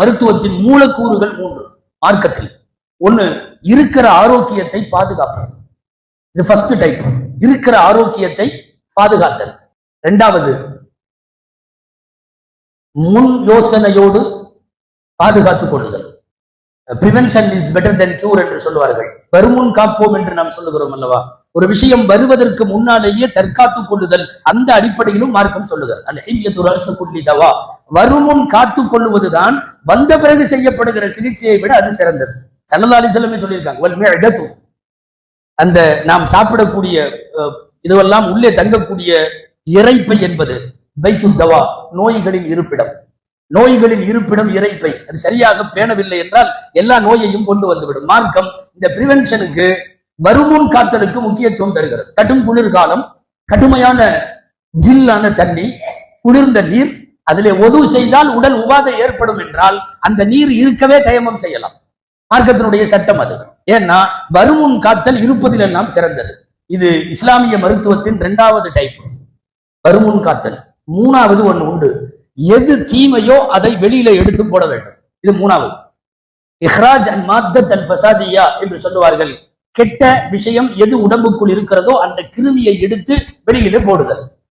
மருத்துவத்தின் மூலக்கூறுகள் 3 மார்க்கத்தில். ஒண்ணு, இருக்கிற ஆரோக்கியத்தை பாதுகாப்பது. இது ஃபர்ஸ்ட் டைப், இருக்கிற ஆரோக்கியத்தை பாதுகாத்தல். இரண்டாவது, முன் யோசனையோடு பாதுகாத்துக் கொள்ளுதல். Prevention is better then cure என்று சொல்லுவார்கள். வருமுன் காப்போம் என்று நாம் சொல்லுகிறோம் அல்லவா. ஒரு விஷயம் வருவதற்கு முன்னாலேயே தற்காத்துக் கொள்ளுதல், அந்த அடிப்படையிலும் மார்க்கம் சொல்லுதல். தவா, வருமுன் காத்துக் கொள்ளுவதுதான் வந்த பிறகு செய்யப்படுகிற சிகிச்சையை விட அது சிறந்தது. ஸல்லல்லாஹு அலைஹி வஸல்லம் சொல்லியிருக்காங்க, அந்த நாம் சாப்பிடக்கூடிய இதுவெல்லாம் உள்ளே தங்கக்கூடிய இறைப்பை என்பது பைத்து தவா, நோய்களின் இருப்பிடம். நோய்களின் இருப்பிடம் இறைப்பை. அது சரியாக பேணவில்லை என்றால் எல்லா நோயையும் கொண்டு வந்துவிடும். மார்க்கம் இந்த பிரிவென்ஷனுக்கு, வருமுன் காத்தலுக்கு முக்கியத்துவம் தருகிறது. கடும் குளிர்காலம், கடுமையான ஜில்லான தண்ணி, குளிர்ந்த நீர், அதிலே ஒது செய்தால் உடல் உபாதை ஏற்படும் என்றால் அந்த நீர் இருக்கவே தயமம் செய்யலாம். மார்க்கத்தினுடைய சட்டம் அது. ஏன்னா வருமுன் காத்தல் இருப்பதில் எல்லாம் சிறந்தது. இது இஸ்லாமிய மருத்துவத்தின் 2வது டைப், வருமுன் காத்தல். 3வது ஒன்று உண்டு, எது தீமையோ அதை வெளியில எடுத்து போட வேண்டும். இது 3வது. இஹ்ராஜ் அல் மாத்தத் அல் ஃபசாதியா என்று சொல்லுவார்கள். கெட்ட விஷயம் எது உடம்புக்குள் இருக்கிறதோ அந்த கிருமியை எடுத்து வெளியில போடுதல்.